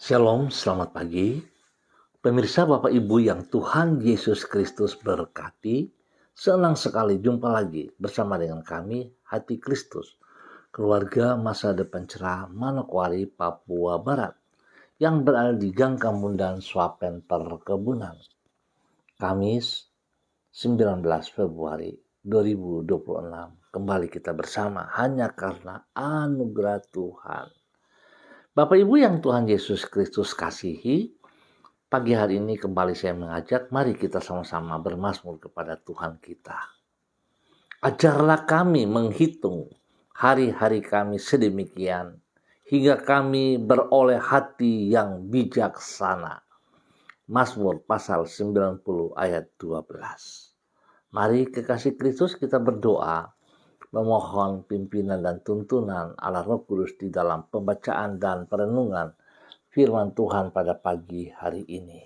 Shalom, selamat pagi. Pemirsa Bapak Ibu yang Tuhan Yesus Kristus berkati, senang sekali jumpa lagi bersama dengan kami, Hati Kristus, keluarga masa depan cerah Manokwari, Papua Barat, yang berada di Gang Kamundan, Swapen Perkebunan. Kamis 19 Februari 2026, kembali kita bersama hanya karena anugerah Tuhan. Bapak Ibu yang Tuhan Yesus Kristus kasihi, pagi hari ini kembali saya mengajak, mari kita sama-sama bermazmur kepada Tuhan kita. Ajarlah kami menghitung hari-hari kami sedemikian, hingga kami beroleh hati yang bijaksana. Mazmur pasal 90 ayat 12. Mari kekasih Kristus kita berdoa, memohon pimpinan dan tuntunan Allah Roh Kudus di dalam pembacaan dan perenungan firman Tuhan pada pagi hari ini.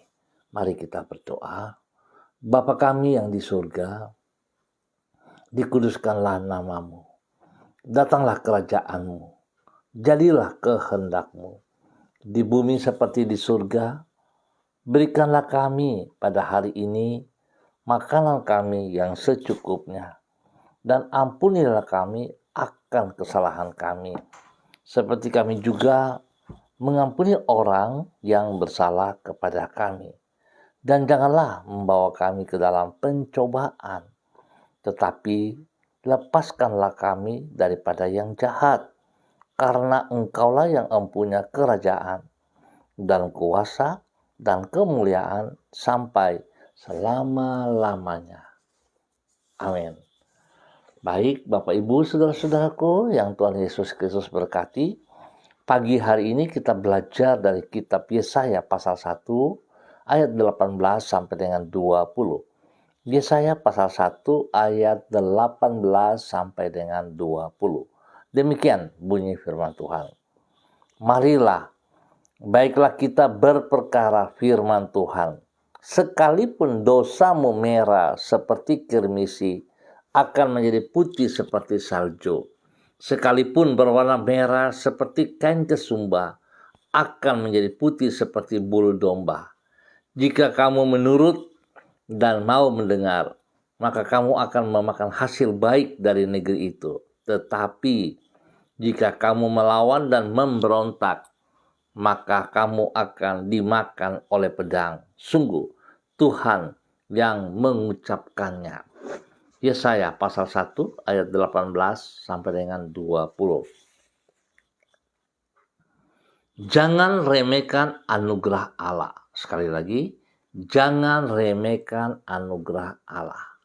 Mari kita berdoa. Bapa kami yang di surga, dikuduskanlah namamu. Datanglah kerajaanmu. Jadilah kehendakmu. Di bumi seperti di surga, berikanlah kami pada hari ini makanan kami yang secukupnya. Dan ampunilah kami akan kesalahan kami, seperti kami juga mengampuni orang yang bersalah kepada kami. Dan janganlah membawa kami ke dalam pencobaan, tetapi lepaskanlah kami daripada yang jahat, karena Engkaulah yang mempunyai kerajaan dan kuasa dan kemuliaan sampai selama-lamanya. Amin. Baik Bapak Ibu saudara-saudaraku yang Tuhan Yesus Kristus berkati, pagi hari ini kita belajar dari kitab Yesaya pasal 1 ayat 18 sampai dengan 20. Yesaya pasal 1 ayat 18 sampai dengan 20. Demikian bunyi firman Tuhan. Marilah, baiklah kita berperkara firman Tuhan. Sekalipun dosamu merah seperti kirmisi, akan menjadi putih seperti salju. Sekalipun berwarna merah seperti kain kesumba, akan menjadi putih seperti bulu domba. Jika kamu menurut dan mau mendengar, maka kamu akan memakan hasil baik dari negeri itu. Tetapi jika kamu melawan dan memberontak, maka kamu akan dimakan oleh pedang. Sungguh Tuhan yang mengucapkannya. Yesaya pasal 1 ayat 18 sampai dengan 20. Jangan remehkan anugerah Allah. Sekali lagi, jangan remehkan anugerah Allah.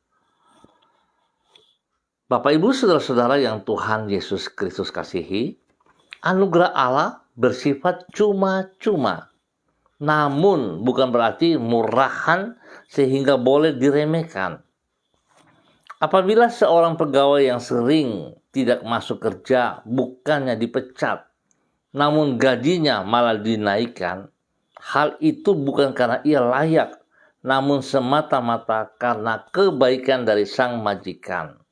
Bapak Ibu saudara-saudara yang Tuhan Yesus Kristus kasihi, anugerah Allah bersifat cuma-cuma. Namun bukan berarti murahan sehingga boleh diremehkan. Apabila seorang pegawai yang sering tidak masuk kerja bukannya dipecat, namun gajinya malah dinaikkan, hal itu bukan karena ia layak, namun semata-mata karena kebaikan dari sang majikan.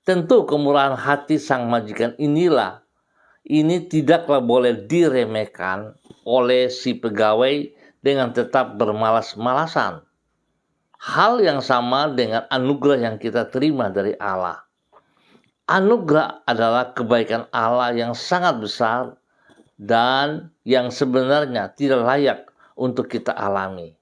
Tentu kemurahan hati sang majikan ini tidaklah boleh diremehkan oleh si pegawai dengan tetap bermalas-malasan. Hal yang sama dengan anugerah yang kita terima dari Allah. Anugerah adalah kebaikan Allah yang sangat besar dan yang sebenarnya tidak layak untuk kita alami.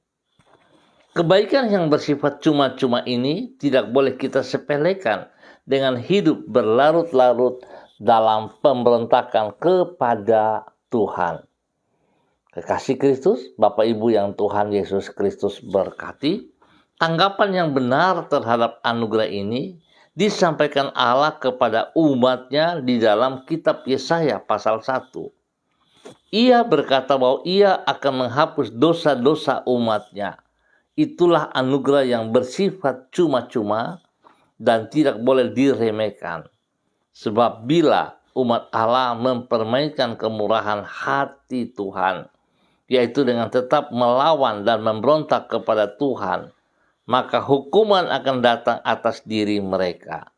Kebaikan yang bersifat cuma-cuma ini tidak boleh kita sepelekan dengan hidup berlarut-larut dalam pemberontakan kepada Tuhan. Kekasih Kristus, Bapak Ibu yang Tuhan Yesus Kristus berkati, tanggapan yang benar terhadap anugerah ini disampaikan Allah kepada umatnya di dalam kitab Yesaya pasal 1. Ia berkata bahwa ia akan menghapus dosa-dosa umatnya. Itulah anugerah yang bersifat cuma-cuma dan tidak boleh diremehkan. Sebab bila umat Allah mempermainkan kemurahan hati Tuhan, yaitu dengan tetap melawan dan memberontak kepada Tuhan, maka hukuman akan datang atas diri mereka.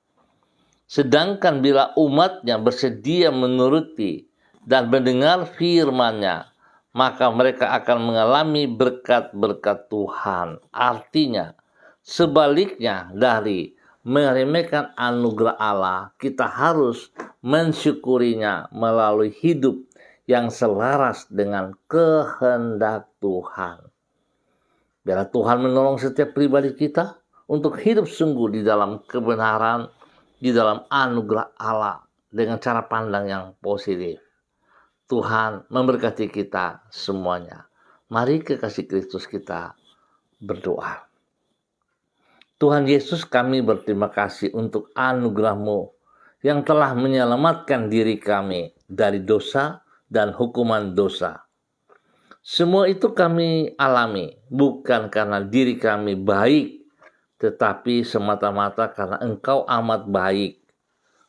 Sedangkan bila umatnya bersedia menuruti dan mendengar firman-Nya, maka mereka akan mengalami berkat-berkat Tuhan. Artinya, sebaliknya dari meremehkan anugerah Allah, kita harus mensyukurinya melalui hidup yang selaras dengan kehendak Tuhan. Biarlah Tuhan menolong setiap pribadi kita untuk hidup sungguh di dalam kebenaran, di dalam anugerah Allah dengan cara pandang yang positif. Tuhan memberkati kita semuanya. Mari kekasih Kristus kita berdoa. Tuhan Yesus, kami berterima kasih untuk anugerah-Mu yang telah menyelamatkan diri kami dari dosa dan hukuman dosa. Semua itu kami alami bukan karena diri kami baik, tetapi semata-mata karena Engkau amat baik.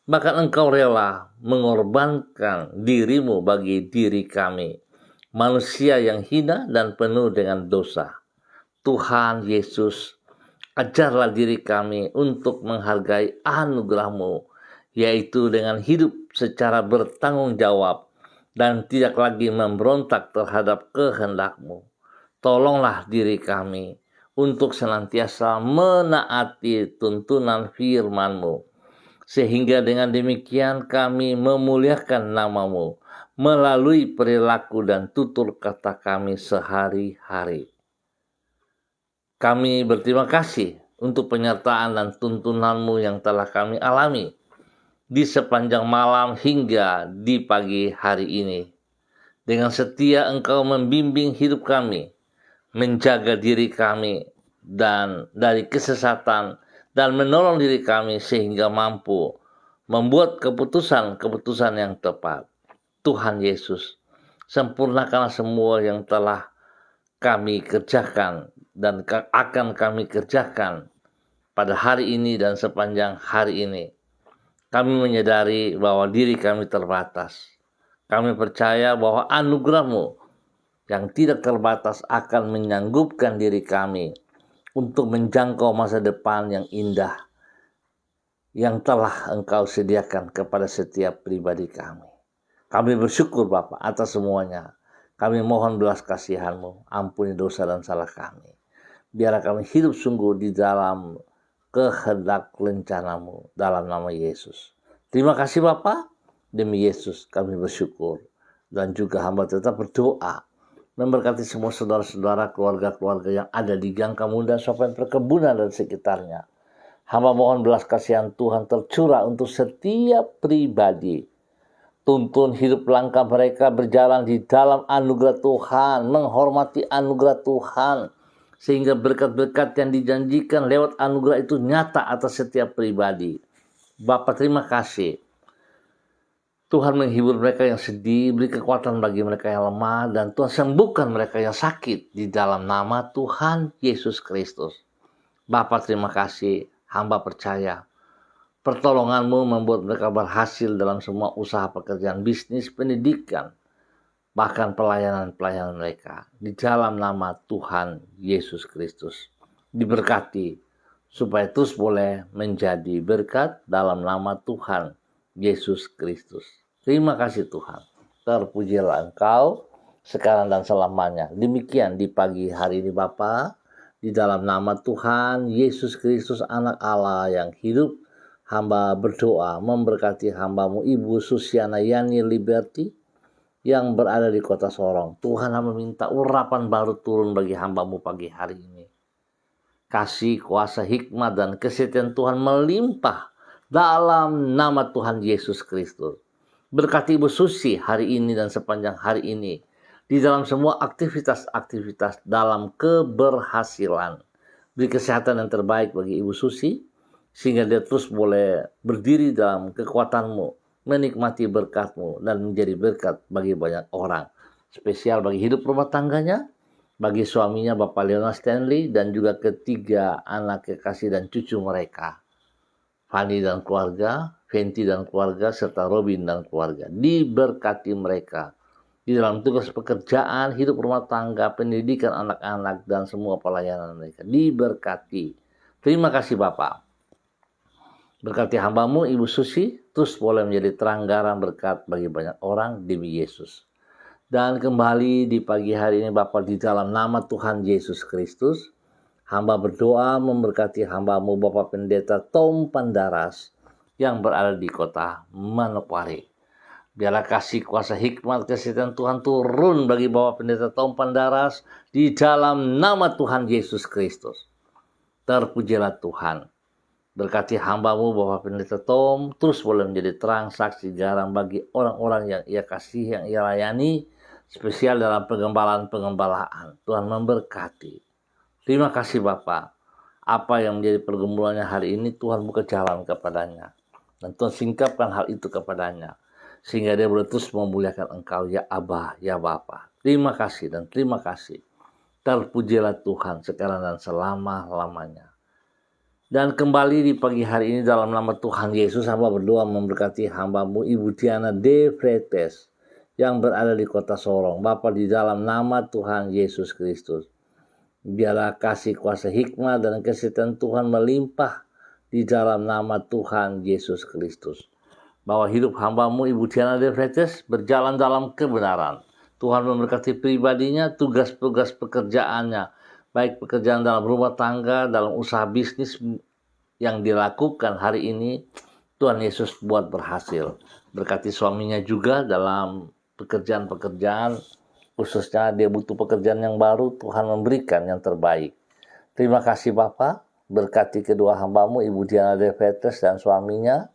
Bahkan Engkau rela mengorbankan diri-Mu bagi diri kami, manusia yang hina dan penuh dengan dosa. Tuhan Yesus, ajarlah diri kami untuk menghargai anugerah-Mu, yaitu dengan hidup secara bertanggung jawab dan tidak lagi memberontak terhadap kehendak-Mu. Tolonglah diri kami untuk senantiasa menaati tuntunan firman-Mu, sehingga dengan demikian kami memuliakan nama-Mu melalui perilaku dan tutur kata kami sehari-hari. Kami berterima kasih untuk penyertaan dan tuntunan-Mu yang telah kami alami di sepanjang malam hingga di pagi hari ini. Dengan setia Engkau membimbing hidup kami, menjaga diri kami dan dari kesesatan, dan menolong diri kami sehingga mampu membuat keputusan-keputusan yang tepat. Tuhan Yesus, sempurnakanlah semua yang telah kami kerjakan dan akan kami kerjakan pada hari ini dan sepanjang hari ini. Kami menyadari bahwa diri kami terbatas. Kami percaya bahwa anugerah-Mu yang tidak terbatas akan menyanggupkan diri kami untuk menjangkau masa depan yang indah yang telah Engkau sediakan kepada setiap pribadi kami. Kami bersyukur Bapa atas semuanya. Kami mohon belas kasihan-Mu, ampuni dosa dan salah kami. Biarlah kami hidup sungguh di dalam kehendak rencana-Mu dalam nama Yesus. Terima kasih Bapa, demi Yesus kami bersyukur. Dan juga hamba tetap berdoa memberkati semua saudara-saudara, keluarga-keluarga yang ada di Gangka Muda, Sopen Perkebunan dan sekitarnya. Hamba mohon belas kasihan Tuhan tercurah untuk setiap pribadi. Tuntun hidup langkah mereka berjalan di dalam anugerah Tuhan, menghormati anugerah Tuhan, sehingga berkat-berkat yang dijanjikan lewat anugerah itu nyata atas setiap pribadi. Bapa, terima kasih. Tuhan menghibur mereka yang sedih, beri kekuatan bagi mereka yang lemah, dan Tuhan sembuhkan mereka yang sakit di dalam nama Tuhan Yesus Kristus. Bapa, terima kasih, hamba percaya pertolongan-Mu membuat mereka berhasil dalam semua usaha pekerjaan, bisnis, pendidikan, bahkan pelayanan-pelayanan mereka. Di dalam nama Tuhan Yesus Kristus. Diberkati supaya terus boleh menjadi berkat dalam nama Tuhan Yesus Kristus. Terima kasih Tuhan. Terpujilah Engkau sekarang dan selamanya. Demikian di pagi hari ini Bapa, di dalam nama Tuhan Yesus Kristus anak Allah yang hidup, hamba berdoa memberkati hamba-Mu Ibu Susiana Yani Liberty yang berada di kota Sorong. Tuhan, hamba minta urapan baru turun bagi hamba-Mu pagi hari ini. Kasih, kuasa, hikmat, dan kesetiaan Tuhan melimpah dalam nama Tuhan Yesus Kristus. Berkati Ibu Susi hari ini dan sepanjang hari ini, di dalam semua aktivitas-aktivitas dalam keberhasilan. Beri kesehatan yang terbaik bagi Ibu Susi, sehingga dia terus boleh berdiri dalam kekuatan-Mu, menikmati berkat-Mu, dan menjadi berkat bagi banyak orang. Spesial bagi hidup rumah tangganya, bagi suaminya Bapak Leona Stanley, dan juga ketiga anak kekasih dan cucu mereka, Fanny dan keluarga, Fenty dan keluarga, serta Robin dan keluarga. Diberkati mereka di dalam tugas pekerjaan, hidup rumah tangga, pendidikan anak-anak, dan semua pelayanan mereka. Diberkati. Terima kasih Bapak. Berkati hamba-Mu Ibu Susi, terus boleh menjadi teranggaran berkat bagi banyak orang demi Yesus. Dan kembali di pagi hari ini Bapa, di dalam nama Tuhan Yesus Kristus, hamba berdoa memberkati hamba-Mu Bapak Pendeta Tom Pandaras yang berada di kota Manokwari. Biarlah kasih kuasa hikmat kesehatan Tuhan turun bagi Bapak Pendeta Tom Pandaras di dalam nama Tuhan Yesus Kristus. Terpujilah Tuhan. Berkati hamba-Mu Bapak Pendeta Tom terus boleh menjadi terang saksi garam bagi orang-orang yang Ia kasih, yang Ia layani, spesial dalam pengembalaan. Tuhan memberkati. Terima kasih Bapak. Apa yang menjadi pergumulannya hari ini Tuhan buka jalan kepadanya. Dan Tuhan singkapkan hal itu kepadanya. Sehingga dia boleh terus memuliakan Engkau ya Abah, ya Bapa. Terima kasih dan terima kasih. Terpujilah Tuhan sekarang dan selama-lamanya. Dan kembali di pagi hari ini dalam nama Tuhan Yesus, hamba berdoa memberkati hamba-Mu Ibu Diana De Fretes yang berada di kota Sorong. Bapa, di dalam nama Tuhan Yesus Kristus, biarlah kasih kuasa hikmat dan kesehatan Tuhan melimpah di dalam nama Tuhan Yesus Kristus. Bahwa hidup hamba-Mu Ibu Diana De Fretes berjalan dalam kebenaran. Tuhan memberkati pribadinya, tugas-tugas pekerjaannya, baik pekerjaan dalam rumah tangga, dalam usaha bisnis yang dilakukan hari ini, Tuhan Yesus buat berhasil. Berkati suaminya juga dalam pekerjaan-pekerjaan, khususnya dia butuh pekerjaan yang baru, Tuhan memberikan yang terbaik. Terima kasih Bapak, berkati kedua hamba-Mu Ibu Diana De Fretes dan suaminya,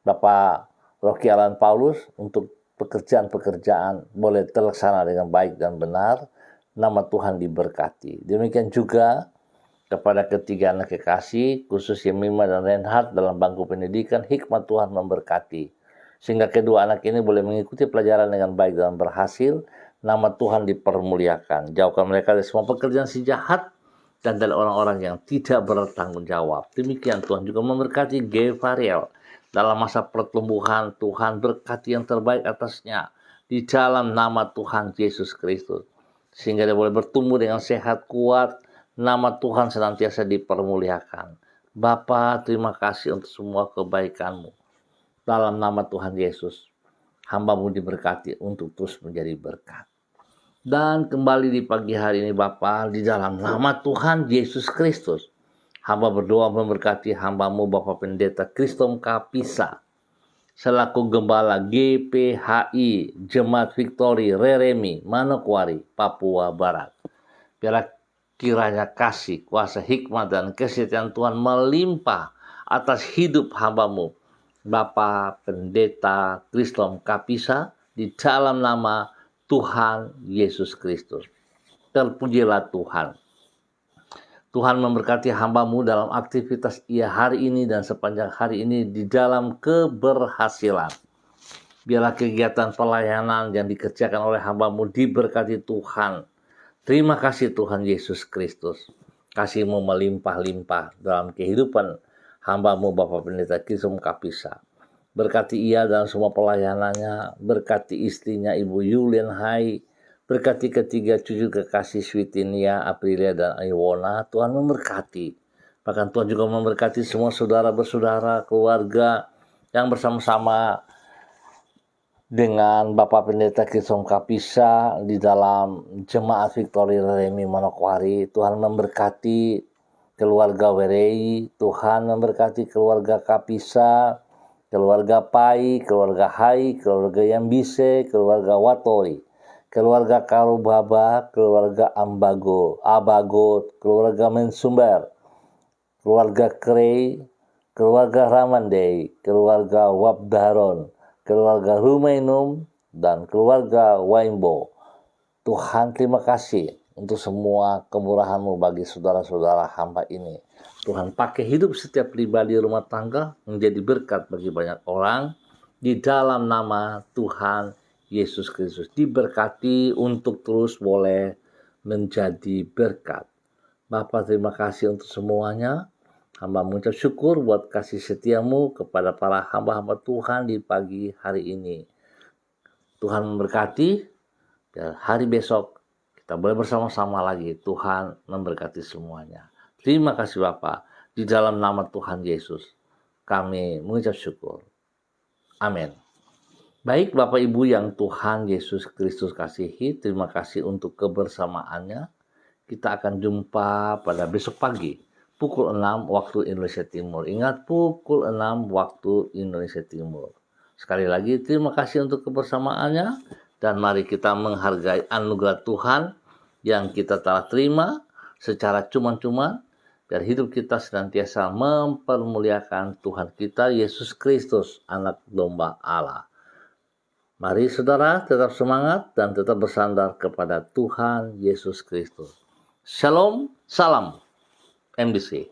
Bapak Rocky Alan Paulus, untuk pekerjaan-pekerjaan boleh terlaksana dengan baik dan benar. Nama Tuhan diberkati. Demikian juga kepada ketiga anak kekasih, khusus Yemima dan Reinhard dalam bangku pendidikan, hikmat Tuhan memberkati. Sehingga kedua anak ini boleh mengikuti pelajaran dengan baik dan berhasil. Nama Tuhan dipermuliakan. Jauhkan mereka dari semua pekerjaan si jahat dan dari orang-orang yang tidak bertanggung jawab. Demikian Tuhan juga memberkati Gevariel. Dalam masa pertumbuhan, Tuhan berkati yang terbaik atasnya di dalam nama Tuhan Yesus Kristus. Sehingga dia boleh bertumbuh dengan sehat, kuat. Nama Tuhan senantiasa dipermuliakan. Bapa, terima kasih untuk semua kebaikan-Mu. Dalam nama Tuhan Yesus, hamba-Mu diberkati untuk terus menjadi berkat. Dan kembali di pagi hari ini Bapa, di dalam nama Tuhan Yesus Kristus, hamba berdoa memberkati hamba-Mu Bapak Pendeta Kristom Kapisa selaku Gembala GPHI Jemaat Victory Reremi Manokwari, Papua Barat. Biarlah kiranya kasih, kuasa hikmat dan kesetiaan Tuhan melimpah atas hidup hamba-Mu Bapak Pendeta Kristom Kapisa di dalam nama Tuhan Yesus Kristus. Terpujilah Tuhan. Tuhan memberkati hamba-Mu dalam aktivitas ia hari ini dan sepanjang hari ini di dalam keberhasilan. Biarlah kegiatan pelayanan yang dikerjakan oleh hamba-Mu diberkati Tuhan. Terima kasih Tuhan Yesus Kristus. Kasih-Mu melimpah-limpah dalam kehidupan hamba-Mu Bapak Pendeta Kristom Kapisa. Berkati ia dalam semua pelayanannya. Berkati istrinya Ibu Yulian Hai. Berkati ketiga cucu kekasih Switinia, Aprilia, dan Iwona. Tuhan memberkati. Bahkan Tuhan juga memberkati semua saudara-bersaudara, keluarga yang bersama-sama dengan Bapak Pendeta Kristom Kapisa di dalam Jemaat Victory Remi Manokwari. Tuhan memberkati keluarga Werei. Tuhan memberkati keluarga Kapisa, keluarga Pai, keluarga Hai, keluarga Yambise, keluarga Watori, keluarga Karubaba, keluarga Abago, keluarga Mensumber, keluarga Krei, keluarga Ramandei, keluarga Wabdaron, keluarga Rumainum, dan keluarga Waimbo. Tuhan, terima kasih untuk semua kemurahan-Mu bagi saudara-saudara hamba ini. Tuhan pakai hidup setiap pribadi rumah tangga menjadi berkat bagi banyak orang. Di dalam nama Tuhan Yesus Kristus, diberkati untuk terus boleh menjadi berkat. Bapa, terima kasih untuk semuanya. Hamba mengucap syukur buat kasih setia-Mu kepada para hamba-hamba Tuhan di pagi hari ini. Tuhan memberkati, dan hari besok kita boleh bersama-sama lagi. Tuhan memberkati semuanya. Terima kasih Bapa. Di dalam nama Tuhan Yesus kami mengucap syukur. Amin. Baik Bapak Ibu yang Tuhan Yesus Kristus kasihi, terima kasih untuk kebersamaannya. Kita akan jumpa pada besok pagi, pukul 6 waktu Indonesia Timur. Ingat, pukul 6 waktu Indonesia Timur. Sekali lagi, terima kasih untuk kebersamaannya. Dan mari kita menghargai anugerah Tuhan yang kita telah terima secara cuma-cuma. Biar hidup kita senantiasa mempermuliakan Tuhan kita, Yesus Kristus, anak domba Allah. Mari saudara tetap semangat dan tetap bersandar kepada Tuhan Yesus Kristus. Shalom, salam MBC.